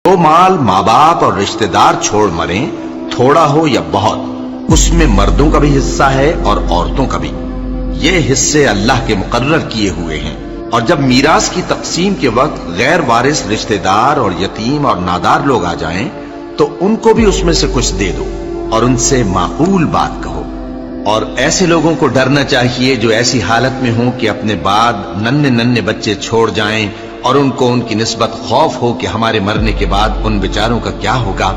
जो माल माँ बाप और रिश्तेदार छोड़ मरे, थोड़ा हो या बहुत, उसमें मर्दों का भी हिस्सा है और औरतों का भी। ये हिस्से अल्लाह के मुकर्रर किए हुए हैं। और जब मीरास की तकसीम के वक्त गैर वारिस रिश्तेदार और यतीम और नादार लोग आ जाएं, तो उनको भी उसमें से कुछ दे दो और उनसे माकूल बात कहो। और ऐसे लोगों को डरना चाहिए जो ऐसी हालत में हों कि अपने बाद नन्हे नन्हे बच्चे छोड़ जाएं और उनको उनकी निस्बत खौफ हो कि हमारे मरने के बाद उन बेचारों का क्या होगा।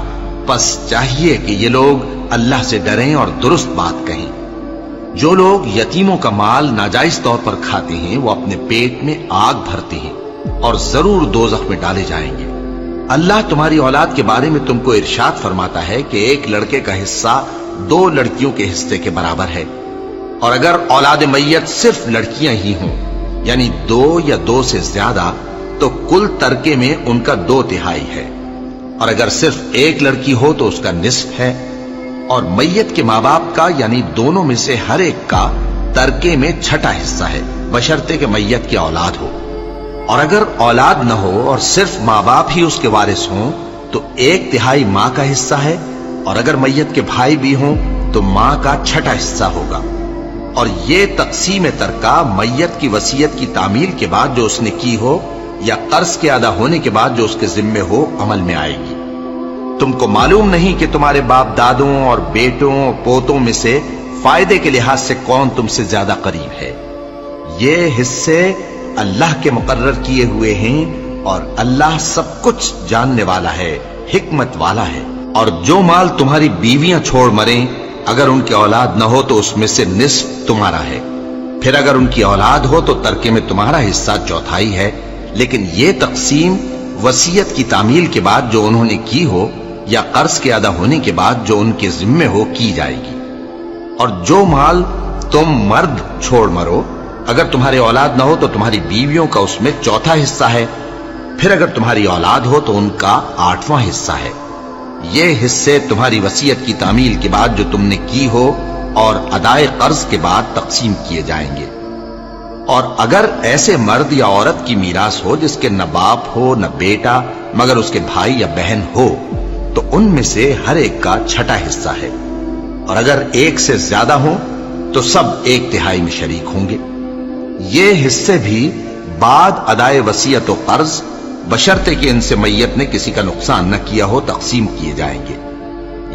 बस चाहिए कि ये लोग अल्लाह से डरें और दुरुस्त बात कहें। जो लोग यतीमों का माल नाजायज तौर पर खाते हैं, वो अपने पेट में आग भरते हैं और जरूर दोज़ख में डाले जाएंगे। अल्लाह तुम्हारी औलाद के बारे में तुमको इरशाद फरमाता है कि एक लड़के का हिस्सा 2 लड़कियों के हिस्से के बराबर है। और अगर औलाद मैयत सिर्फ लड़कियां ही हों, यानी 2 या 2 से ज्यादा, तो कुल तरके में उनका 2/3 है। और अगर सिर्फ एक लड़की हो तो उसका निस्फ है। और मैयत के माँ बाप का यानी दोनों में से हर एक का तरके में 6ठा हिस्सा है, बशर्ते कि मैयत की औलाद हो। और अगर औलाद न हो और सिर्फ माँ बाप ही उसके वारिस हों, तो 1/3 माँ का हिस्सा है। और अगर मैयत के भाई भी हों तो माँ का 6ठा हिस्सा होगा। और ये तक़सीम तरका मैयत की वसीयत की तामील के बाद जो उसने की हो या कर्ज के अदा होने के बाद जो उसके जिम्मे हो, अमल में आएगी। तुमको मालूम नहीं कि तुम्हारे बाप दादों और बेटों और पोतों में से फायदे के लिहाज से कौन तुमसे ज्यादा करीब है। ये हिस्से अल्लाह के मुकर्रर किए हुए हैं और अल्लाह सब कुछ जानने वाला है, हिकमत वाला है। और जो माल तुम्हारी बीवियां छोड़ मरें, अगर उनकी औलाद न हो तो उसमें से निस्फ तुम्हारा है। फिर अगर उनकी औलाद हो तो तरके में तुम्हारा हिस्सा 1/4 है। लेकिन ये तक़सीम वसीयत की तामील के बाद जो उन्होंने की हो या कर्ज के अदा होने के बाद जो उनके जिम्मे हो, की जाएगी। और जो माल तुम मर्द छोड़ मरो, अगर तुम्हारी औलाद न हो तो तुम्हारी बीवियों का उसमें 1/4 हिस्सा है। फिर अगर तुम्हारी औलाद हो तो उनका 8वां हिस्सा है। ये हिस्से तुम्हारी वसीयत की तामील के बाद जो तुमने की हो और अदाए कर्ज के बाद तकसीम किए जाएंगे। और अगर ऐसे मर्द या औरत की मीरास हो जिसके न बाप हो न बेटा, मगर उसके भाई या बहन हो, तो उनमें से हर एक का 6ठा हिस्सा है। और अगर एक से ज्यादा हो तो सब 1/3 में शरीक होंगे। ये हिस्से भी बाद अदाए वसीयत और कर्ज, बशर्ते कि इनसे मैयत ने किसी का नुकसान न किया हो, तकसीम किए जाएंगे।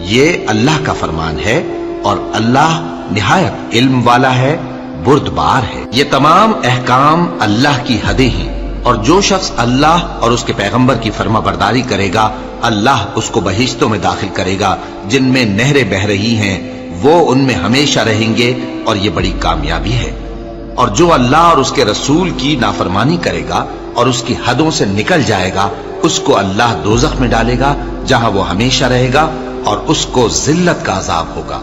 ये अल्लाह का फरमान है और अल्लाह निहायत इल्म वाला है, बुर्दबार है। ये तमाम अहकाम अल्लाह की हदें हैं। और जो शख्स अल्लाह और उसके पैगंबर की फर्माबरदारी करेगा, अल्लाह उसको बहिश्तों में दाखिल करेगा जिनमें नहरें बह रही हैं, वो उनमें हमेशा रहेंगे और ये बड़ी कामयाबी है। और जो अल्लाह और उसके रसूल की नाफरमानी करेगा और उसकी हदों से निकल जाएगा, उसको अल्लाह दोज़ख में डालेगा जहां वो हमेशा रहेगा और उसको जिल्लत का अजाब होगा।